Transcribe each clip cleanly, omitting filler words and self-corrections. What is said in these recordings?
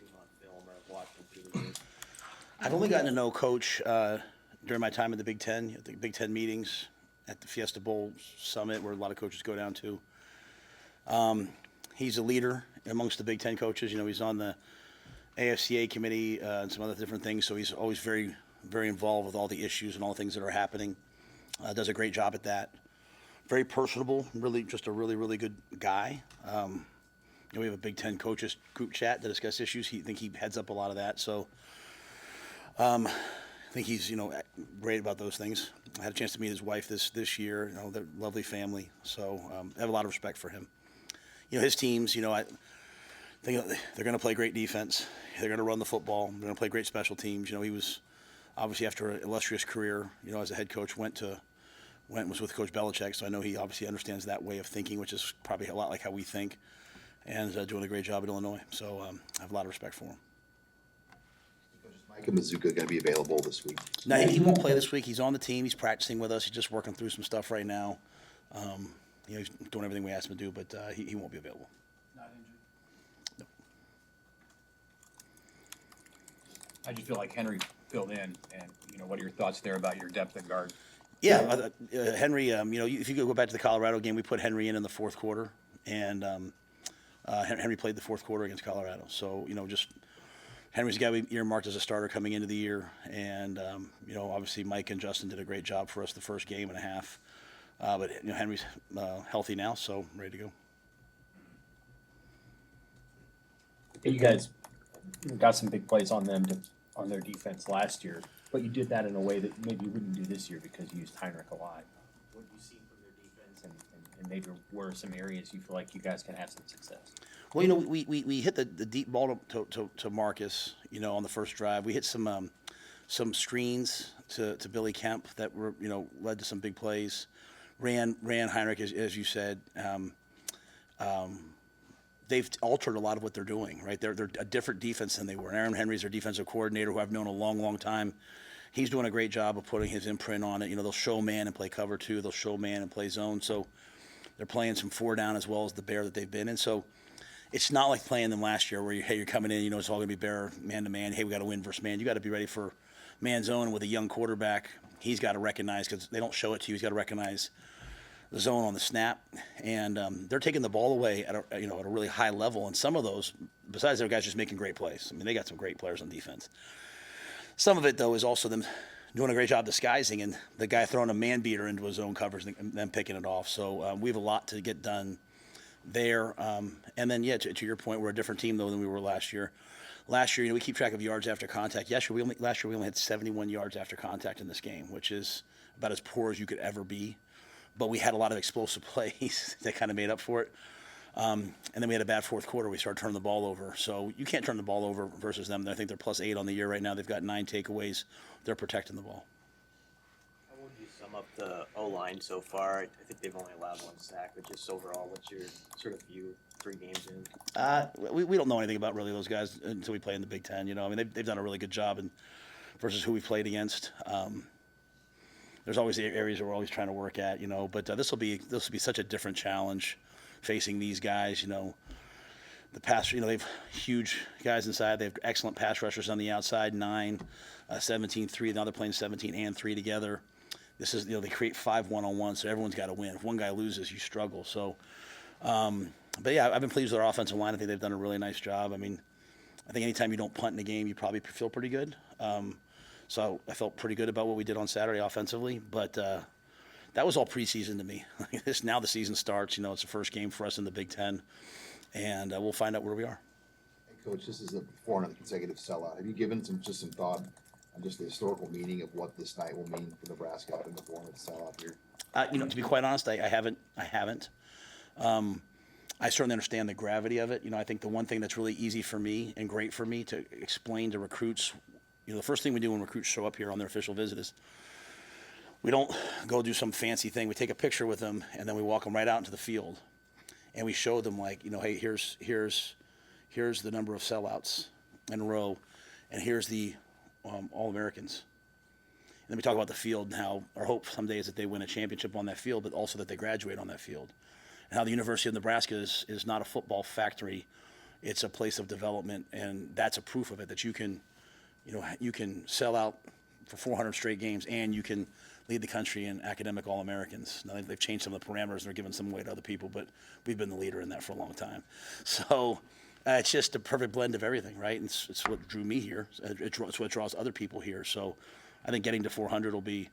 seeing on film or watching through the years? I've only gotten to know Coach during my time at the Big Ten, at the Big Ten meetings, at the Fiesta Bowl Summit, where a lot of coaches go down to. He's a leader amongst the Big Ten coaches. You know, he's on the AFCA committee and some other different things, so he's always very, very involved with all the issues and all the things that are happening. Does a great job at that. Very personable, really just a really, really good guy. You know, we have a Big Ten coaches group chat to discuss issues. I think he heads up a lot of that, so I think he's, you know, great about those things. I had a chance to meet his wife this year. You know, they're a lovely family, so I have a lot of respect for him. You know, his teams, you know, I think they're going to play great defense. They're going to run the football. They're going to play great special teams. You know, he was obviously, after an illustrious career, you know, as a head coach, was with Coach Belichick, so I know he obviously understands that way of thinking, which is probably a lot like how we think, and doing a great job at Illinois. So I have a lot of respect for him. Micah Mazuka going to be available this week? No, he won't play this week. He's on the team. He's practicing with us. He's just working through some stuff right now. You know, he's doing everything we asked him to do, but he won't be available. Not injured. No. How do you feel like Henry filled in? And, you know, what are your thoughts there about your depth at guard? Yeah, Henry, you know, if you go back to the Colorado game, we put Henry in the fourth quarter, and Henry played the fourth quarter against Colorado. So, you know, just Henry's got to be earmarked as a starter coming into the year. And, you know, obviously Mike and Justin did a great job for us the first game and a half. But, you know, Henry's healthy now, so ready to go. You guys got some big plays on them on their defense last year, but you did that in a way that maybe you wouldn't do this year because you used Heinrich a lot. What have you seen from their defense, and maybe where are some areas you feel like you guys can have some success? Well, you know, we hit the deep ball to Marcus, you know, on the first drive. We hit some screens to Billy Kemp that were, you know, led to some big plays. Ran Heinrich, as you said. They've altered a lot of what they're doing, right? They're a different defense than they were. Aaron Henry's their defensive coordinator, who I've known a long, long time. He's doing a great job of putting his imprint on it. You know, they'll show man and play cover two. They'll show man and play zone. So they're playing some four down as well as the bear that they've been in. So it's not like playing them last year where you're coming in, you know, it's all going to be bear man to man. Hey, we got to win versus man. You got to be ready for man zone with a young quarterback. He's got to recognize, because they don't show it to you, he's got to recognize the zone on the snap, and they're taking the ball away at a really high level. And some of those, besides their guys just making great plays, I mean, they got some great players on defense. Some of it, though, is also them doing a great job disguising, and the guy throwing a man beater into his own coverage and then picking it off. So we have a lot to get done there. And then, yeah, to your point, we're a different team, though, than we were last year. Last year, you know, we keep track of yards after contact. Last year, we only had 71 yards after contact in this game, which is about as poor as you could ever be. But we had a lot of explosive plays that kind of made up for it. And then we had a bad fourth quarter. We started turning the ball over. So you can't turn the ball over versus them. I think they're +8 on the year right now. They've got 9 takeaways. They're protecting the ball. How would you sum up the O-line so far? I think they've only allowed 1 sack, but just overall, what's your sort of view 3 games in? We don't know anything about really those guys until we play in the Big Ten. You know, I mean, they've done a really good job versus who we've played against. There's always the areas that we're always trying to work at, you know. But this will be such a different challenge facing these guys. You know, the pass. You know, they have huge guys inside. They have excellent pass rushers on the outside. 9, 17, 3. Now they're playing 17 and 3 together. This is, you know, they create 5 1-on-1, so everyone's got to win. If one guy loses, you struggle. So, but yeah, I've been pleased with our offensive line. I think they've done a really nice job. I mean, I think anytime you don't punt in a game, you probably feel pretty good. So I felt pretty good about what we did on Saturday offensively, but that was all preseason to me. Now the season starts. You know, it's the first game for us in the Big Ten, and we'll find out where we are. Hey, Coach, this is the 400th consecutive sellout. Have you given some thought on just the historical meaning of what this night will mean for Nebraska in the 400th sellout here? You know, to be quite honest, I haven't. I certainly understand the gravity of it. You know, I think the one thing that's really easy for me and great for me to explain to recruits, you know, the first thing we do when recruits show up here on their official visit is we don't go do some fancy thing. We take a picture with them, and then we walk them right out into the field, and we show them, like, you know, hey, here's the number of sellouts in a row, and here's the All-Americans. And then we talk about the field and how our hope someday is that they win a championship on that field, but also that they graduate on that field. And how the University of Nebraska is not a football factory. It's a place of development, and that's a proof of it, that you can, you can sell out for 400 straight games, and you can lead the country in academic All-Americans. Now they've changed some of the parameters and they're giving some away to other people, but we've been the leader in that for a long time. So it's just a perfect blend of everything, right? And it's what drew me here. It's what draws other people here. So I think getting to 400 will be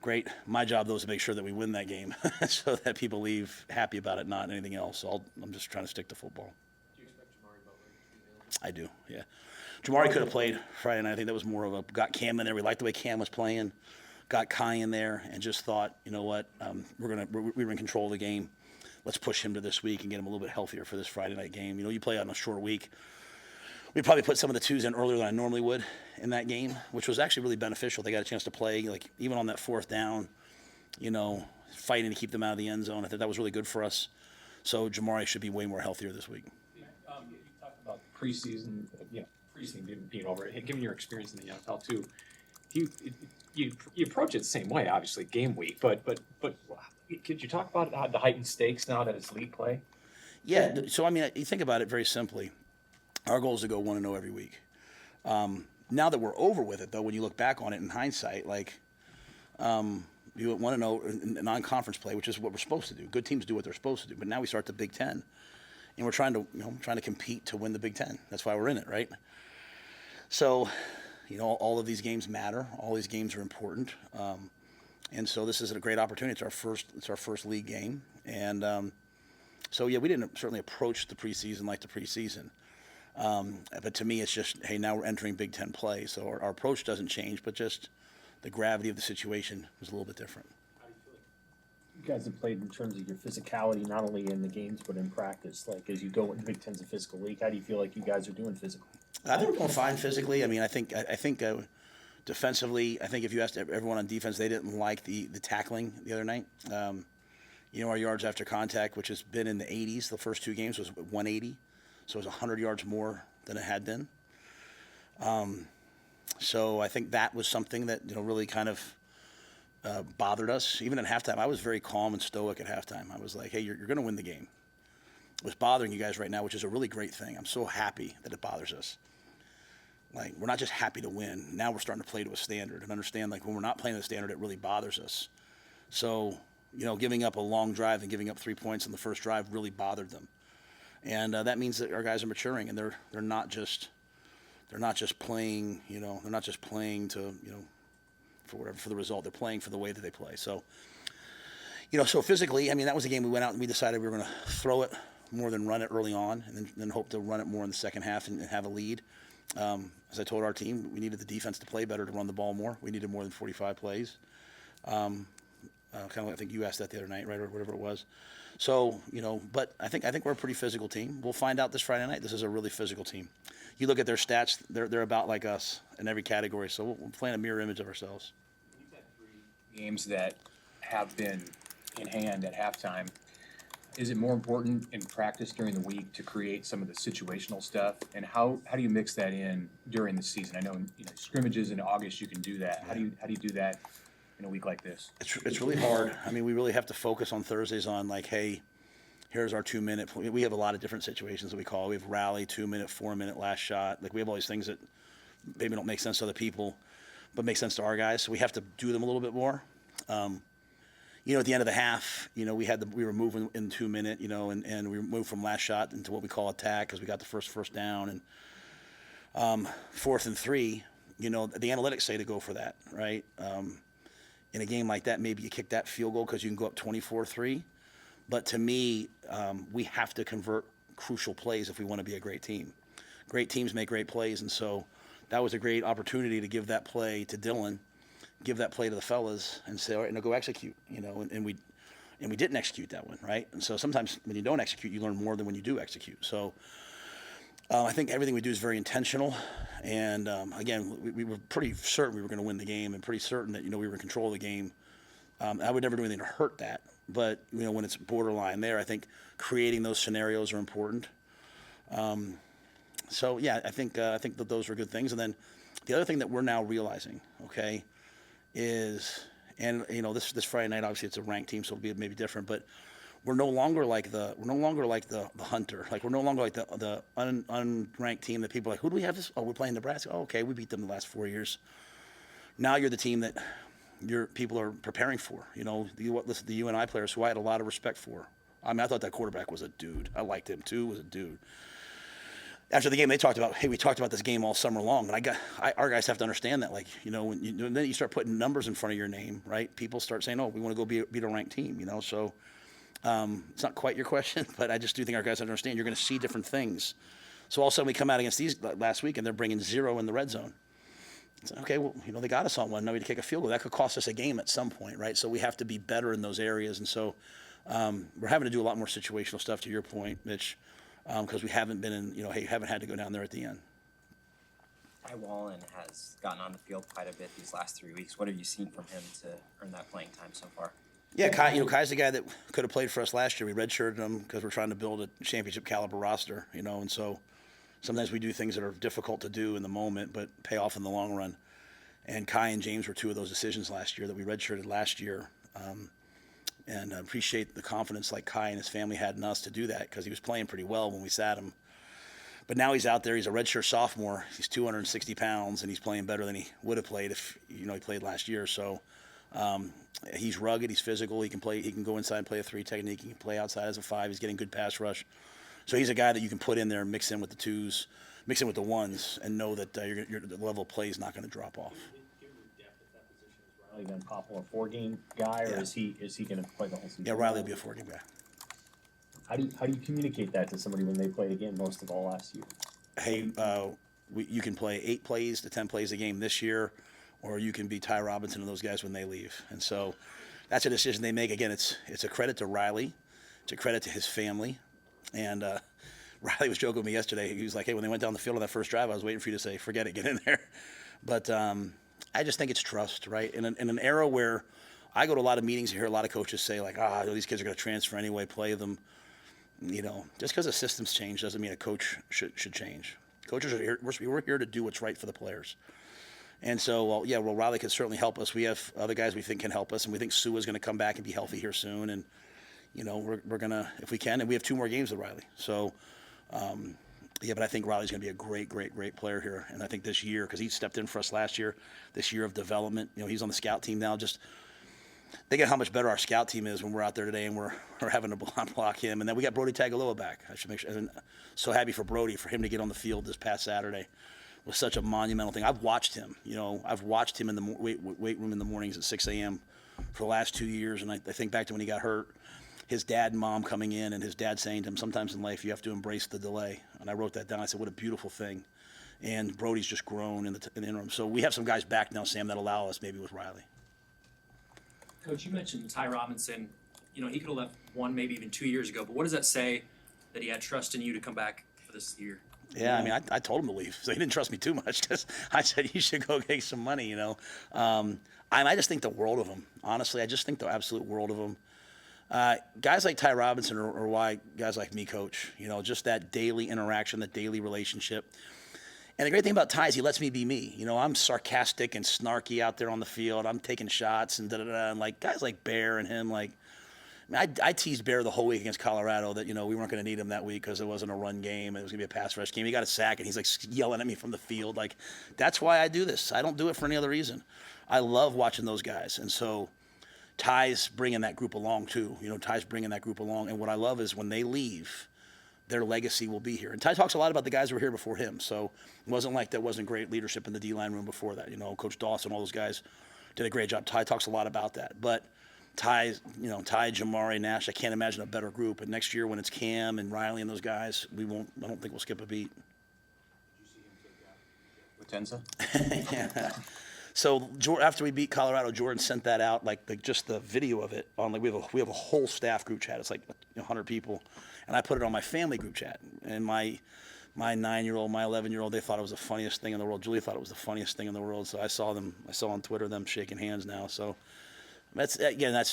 great. My job, though, is to make sure that we win that game so that people leave happy about it, not anything else. So I'm just trying to stick to football. Do you expect Jamari Butler to be available? I do, yeah. Jamari could have played Friday night. I think that was more of a, got Cam in there. We liked the way Cam was playing. Got Kai in there and just thought, you know what, we were in control of the game. Let's push him to this week and get him a little bit healthier for this Friday night game. You play on a short week. We probably put some of the twos in earlier than I normally would in that game, which was actually really beneficial. They got a chance to play, like even on that fourth down, fighting to keep them out of the end zone. I think that was really good for us. So Jamari should be way more healthier this week. You talked about preseason, preseason being over. Given your experience in the NFL too, you approach it the same way, obviously, game week. But could you talk about how the heightened stakes now that it's league play? Yeah. So I mean, you think about it very simply. Our goal is to go 1-0 every week. Now that we're over with it, though, when you look back on it in hindsight, like you went 1-0 in non-conference play, which is what we're supposed to do. Good teams do what they're supposed to do. But now we start the Big Ten, and we're trying to compete to win the Big Ten. That's why we're in it, right? So, all of these games matter. All these games are important, and so this is a great opportunity. It's our first league game, and so yeah, we didn't certainly approach the preseason like the preseason. But to me, it's just, hey, now we're entering Big Ten play, so our approach doesn't change, but just the gravity of the situation was a little bit different. How do you feel like you guys have played in terms of your physicality, not only in the games but in practice? Like as you go into Big Ten's a physical league, how do you feel like you guys are doing physically? I think we're going fine physically. I mean, I think defensively, I think if you asked everyone on defense, they didn't like the tackling the other night. Our yards after contact, which has been in the 80s, the first two games was 180. So it was 100 yards more than it had been. So I think that was something that really kind of bothered us. Even at halftime, I was very calm and stoic at halftime. I was like, hey, you're going to win the game. What's bothering you guys right now, which is a really great thing. I'm so happy that it bothers us. Like, we're not just happy to win. Now we're starting to play to a standard and understand, like, when we're not playing to the standard, it really bothers us. So, giving up a long drive and giving up 3 points on the first drive really bothered them. And that means that our guys are maturing, and they're not just playing, they're not just playing to, for the result. They're playing for the way that they play. So, so physically, I mean, that was a game we went out and we decided we were going to throw it more than run it early on, and then hope to run it more in the second half and have a lead. As I told our team, we needed the defense to play better to run the ball more. We needed more than 45 plays. Kind of, I think you asked that the other night, right, or whatever it was. So, but I think we're a pretty physical team. We'll find out this Friday night. This is a really physical team. You look at their stats; they're about like us in every category. So we're playing a mirror image of ourselves. You've had 3 games that have been in hand at halftime. Is it more important in practice during the week to create some of the situational stuff? And how do you mix that in during the season? I know scrimmages in August you can do that. How do you do that in a week like this? It's really hard. I mean, we really have to focus on Thursdays on like, hey, here's our 2-minute. We have a lot of different situations that we call. We have rally, 2-minute, 4-minute last shot. Like we have all these things that maybe don't make sense to other people, but make sense to our guys. So we have to do them a little bit more. At the end of the half, we were moving in 2-minute, and we moved from last shot into what we call attack because we got the first down, and 4th and 3, the analytics say to go for that, right? In a game like that, maybe you kick that field goal because you can go up 24-3. But to me, we have to convert crucial plays if we want to be a great team. Great teams make great plays, and so that was a great opportunity to give that play to Dylan, give that play to the fellas, and say, all right, now go execute. And we didn't execute that one, right? And so sometimes when you don't execute, you learn more than when you do execute. So I think everything we do is very intentional. And again, we were pretty certain we were going to win the game, and pretty certain that we were in control of the game. I would never do anything to hurt that, but when it's borderline there, I think creating those scenarios are important. So yeah, I think that those are good things. And then the other thing that we're now realizing, okay, is, and this Friday night obviously it's a ranked team, so it'll be maybe different, but we're no longer like the hunter. Like we're no longer like the unranked team that people are like, who do we have this? Oh, we're playing Nebraska. Oh, okay, we beat them the last 4 years. Now you're the team that your people are preparing for. You know, the UNI players who I had a lot of respect for. I mean, I thought that quarterback was a dude. I liked him too. Was a dude. After the game, they talked about, hey, we talked about this game all summer long, and our guys have to understand that, like, you know, and then you start putting numbers in front of your name, right? People start saying, oh, we want to go beat a ranked team, you know. So it's not quite your question, but I just do think our guys understand you're going to see different things. So all of a sudden we come out against these last week, and they're bringing 0 in the red zone. It's like, okay, well, you know, they got us on one. Now we need to kick a field goal. That could cost us a game at some point, right? So we have to be better in those areas, and so we're having to do a lot more situational stuff, to your point, Mitch. Because we haven't been in, you know, hey, haven't had to go down there at the end. Ty Wallen has gotten on the field quite a bit these last 3 weeks. What have you seen from him to earn that playing time so far? Yeah, Kai's the guy that could have played for us last year. We redshirted him because we're trying to build a championship caliber roster, you know, and so sometimes we do things that are difficult to do in the moment but pay off in the long run. And Kai and James were 2 of those decisions last year that we redshirted last year. And I appreciate the confidence like Kai and his family had in us to do that because he was playing pretty well when we sat him. But now he's out there. He's a redshirt sophomore. He's 260 pounds, and he's playing better than he would have played if, you know, he played last year. So he's rugged. He's physical. He can play. He can go inside and play a 3 technique. He can play outside as a 5. He's getting good pass rush. So he's a guy that you can put in there and mix in with the 2s, mix in with the 1s, and know that the level of play is not going to drop off. Riley going to pop a 4-game guy, or Yeah. is he going to play the whole season? Yeah, Riley will be a 4-game guy. How do you communicate that to somebody when they played again most of all last year? Hey, you can play 8 plays to 10 plays a game this year, or you can be Ty Robinson and those guys when they leave. And so that's a decision they make. Again, it's a credit to Riley. It's a credit to his family. And Riley was joking with me yesterday. He was like, hey, when they went down the field on that first drive, I was waiting for you to say, forget it, get in there. But I just think it's trust, right? In an era where I go to a lot of meetings and hear a lot of coaches say, like, these kids are going to transfer anyway, play them. You know, just because the system's changed doesn't mean a coach should change. Coaches are here. We're here to do what's right for the players. And so, Riley can certainly help us. We have other guys we think can help us, and we think Sue is going to come back and be healthy here soon. And, you know, we're going to, if we can, and we have 2 more games with Riley. So, but I think Riley's going to be a great, great, great player here. And I think this year, because he stepped in for us last year, this year of development, you know, he's on the scout team now. Just think of how much better our scout team is when we're out there today and we're having to block him. And then we got Brody Tagaloa back. I should make sure. And so happy for Brody, for him to get on the field this past Saturday was such a monumental thing. I've watched him, you know, in the weight room in the mornings at 6 a.m. for the last 2 years. And I think back to when he got hurt, his dad and mom coming in and his dad saying to him, sometimes in life you have to embrace the delay. And I wrote that down. I said, what a beautiful thing. And Brody's just grown in the interim. So we have some guys back now, Sam, that allow us maybe with Riley. Coach, you mentioned Ty Robinson. You know, he could have left 1, maybe even 2 years ago. But what does that say that he had trust in you to come back for this year? Yeah, I mean, I told him to leave, so he didn't trust me too much because I said you should go get some money, you know. I just think the world of him. Honestly, I just think the absolute world of him. Guys like Ty Robinson are why guys like me coach. You know, just that daily interaction, that daily relationship. And the great thing about Ty is he lets me be me. You know, I'm sarcastic and snarky out there on the field. I'm taking shots and da-da-da. And, like, guys like Bear and him, like, I teased Bear the whole week against Colorado that, you know, we weren't going to need him that week because it wasn't a run game. It was going to be a pass rush game. He got a sack, and he's, like, yelling at me from the field. Like, that's why I do this. I don't do it for any other reason. I love watching those guys. And so Ty's bringing that group along, too. You know, Ty's bringing that group along. And what I love is when they leave, their legacy will be here. And Ty talks a lot about the guys who were here before him. So it wasn't like there wasn't great leadership in the D-line room before that. You know, Coach Dawson, all those guys did a great job. Ty talks a lot about that. But Ty, Jamari, Nash, I can't imagine a better group. And next year when it's Cam and Riley and those guys, I don't think we'll skip a beat. Potenza? Yeah. So after we beat Colorado, Jordan sent that out, like just the video of it on, like, we have a whole staff group chat. It's like 100 people, and I put it on my family group chat. And my 9-year-old, my 11-year-old, they thought it was the funniest thing in the world. Julie thought it was the funniest thing in the world. So I saw on Twitter them shaking hands now. So that's, again,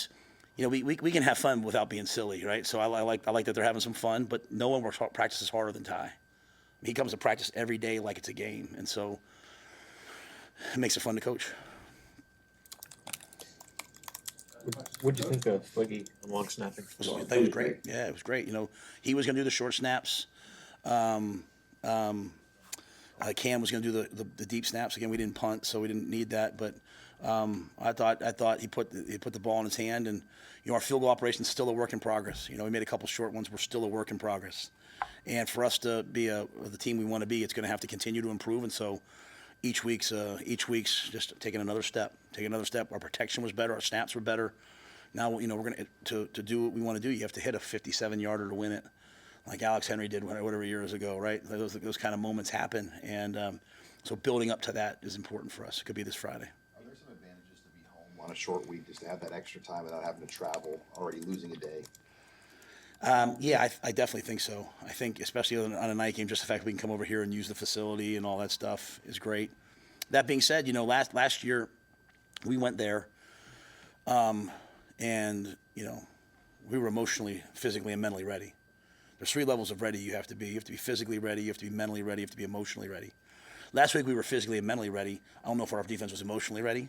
you know, we can have fun without being silly, right? So I like that they're having some fun, but no one practices harder than Ty. He comes to practice every day like it's a game, and so it makes it fun to coach. What'd you think of Fliggy and long snapping? I thought it was great. Yeah, it was great. You know, he was going to do the short snaps. Um, Cam was going to do the deep snaps. Again, we didn't punt, so we didn't need that. But I thought he put the ball in his hand, and you know, our field goal operation is still a work in progress. You know, we made a couple short ones. We're still a work in progress. And for us to be the team we want to be, it's going to have to continue to improve. And so each week's just taking another step. Our protection was better. Our snaps were better. Now, you know, we're going to do what we want to do. You have to hit a 57-yarder to win it, like Alex Henry did whatever years ago, right? Those kind of moments happen, and so building up to that is important for us. It could be this Friday. Are there some advantages to be home on a short week, just to have that extra time without having to travel, already losing a day? Yeah, I definitely think so. I think especially on a night game, just the fact we can come over here and use the facility and all that stuff is great. That being said, you know, last year we went there, and you know, we were emotionally, physically, and mentally ready. There's 3 levels of ready you have to be. You have to be physically ready, you have to be mentally ready, you have to be emotionally ready. Last week we were physically and mentally ready. I don't know if our defense was emotionally ready,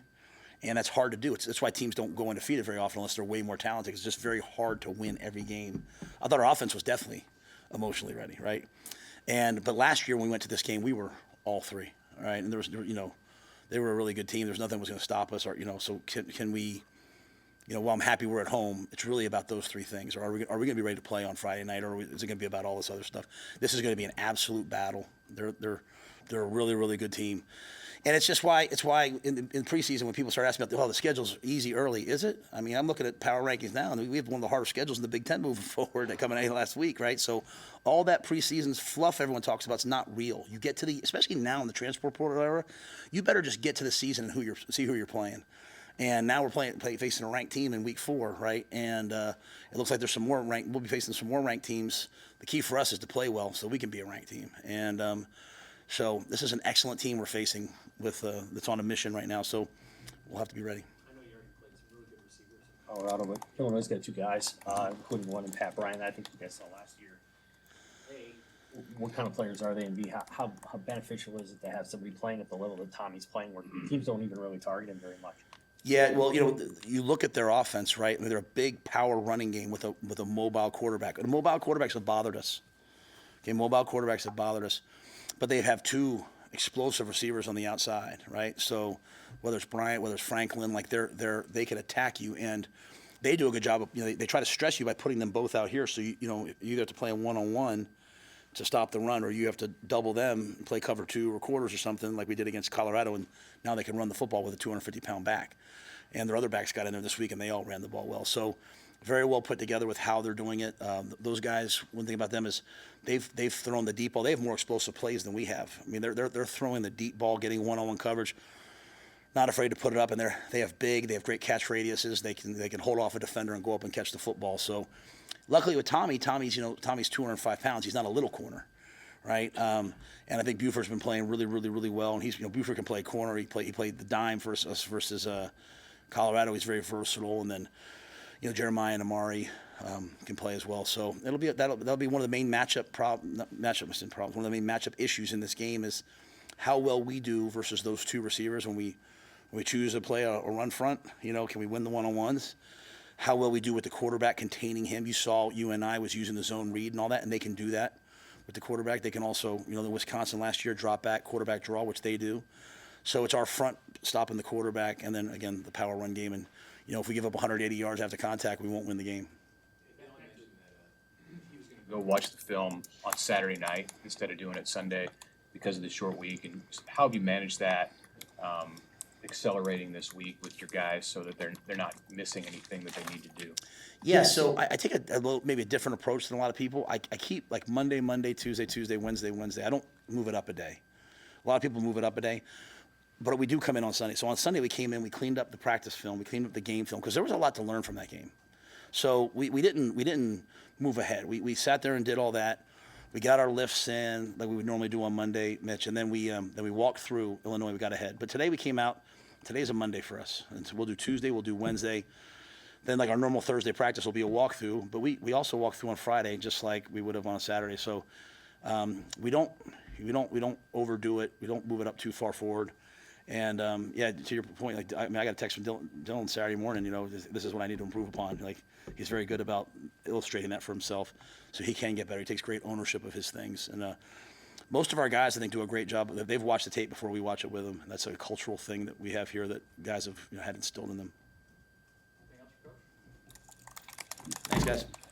and that's hard to do. That's why teams don't go undefeated very often unless they're way more talented. It's just very hard to win every game. I thought our offense was definitely emotionally ready, right? But last year when we went to this game, we were all 3, right? And there was, you know, they were a really good team. There's nothing was going to stop us, or you know. So can we? You know, while I'm happy we're at home, it's really about those 3 things. Or are we going to be ready to play on Friday night, or is it going to be about all this other stuff? This is going to be an absolute battle. They're a really, really good team, and it's why in preseason when people start asking about the schedule's easy early, is it? I mean, I'm looking at power rankings now, and we have one of the hardest schedules in the Big Ten moving forward. That coming out last week, right? So all that preseason's fluff everyone talks about is not real. You get to especially now in the transport portal era, you better just get to the season and see who you're playing. And now we're facing a ranked team in week 4, right? And it looks like there's some more ranked. We'll be facing some more ranked teams. The key for us is to play well, so we can be a ranked team. And so this is an excellent team we're facing that's on a mission right now. So we'll have to be ready. I know you already played some really good receivers in Colorado, but Illinois' got 2 guys, including one in Pat Bryant. I think you guys saw last year. What kind of players are they, and B, how beneficial is it to have somebody playing at the level that Tommy's playing, where teams don't even really target him very much? Yeah, well, you know, you look at their offense, right? I mean, they're a big power running game with a mobile quarterback. The mobile quarterbacks have bothered us. Okay, mobile quarterbacks have bothered us, but they have 2 explosive receivers on the outside, right? So whether it's Bryant, whether it's Franklin, like they can attack you, and they do a good job of, you know, they try to stress you by putting them both out here. So you know, you either have to play a 1-on-1 to stop the run, or you have to double them and play cover 2 or quarters or something like we did against Colorado, and now they can run the football with a 250-pound back. And their other backs got in there this week, and they all ran the ball well. So very well put together with how they're doing it. Those guys, one thing about them is they've thrown the deep ball. They have more explosive plays than we have. I mean, they're throwing the deep ball, getting one-on-one coverage, not afraid to put it up. And they have great catch radiuses. They can hold off a defender and go up and catch the football. So luckily with Tommy's 205 pounds. He's not a little corner, right? And I think Buford's been playing really, really, really well. And Buford can play corner. He played the dime versus Colorado. He's very versatile. And then, you know, Jeremiah and Amari can play as well. So that'll be one of the main one of the main matchup issues in this game is how well we do versus those 2 receivers when we choose to play a run front. You know, can we win the one-on-ones? How well we do with the quarterback containing him. You saw UNI was using the zone read and all that, and they can do that with the quarterback. They can also, you know, the Wisconsin last year drop back, quarterback draw, which they do. So it's our front stopping the quarterback, and then again the power run game. And you know, if we give up 180 yards after contact, we won't win the game. He was going to go watch the film on Saturday night instead of doing it Sunday because of the short week. And how have you managed that, accelerating this week with your guys so that they're not missing anything that they need to do? Yeah, so I take a little, maybe a different approach than a lot of people. I keep like Monday, Tuesday, Wednesday. I don't move it up a day. A lot of people move it up a day. But we do come in on Sunday. So on Sunday we came in, we cleaned up the practice film, we cleaned up the game film, because there was a lot to learn from that game. So we didn't move ahead. We sat there and did all that. We got our lifts in like we would normally do on Monday, Mitch, and then we walked through Illinois. We got ahead. But today we came out. Today's a Monday for us, and so we'll do Tuesday, we'll do Wednesday. Then like our normal Thursday practice will be a walkthrough, but we also walk through on Friday just like we would have on a Saturday. So we don't overdo it. We don't move it up too far forward. And yeah, to your point, like I got a text from Dylan Saturday morning. You know, this is what I need to improve upon. Like he's very good about illustrating that for himself, so he can get better. He takes great ownership of his things, and most of our guys I think do a great job. They've watched the tape before we watch it with them. And that's a cultural thing that we have here that guys have had instilled in them. Thanks, guys.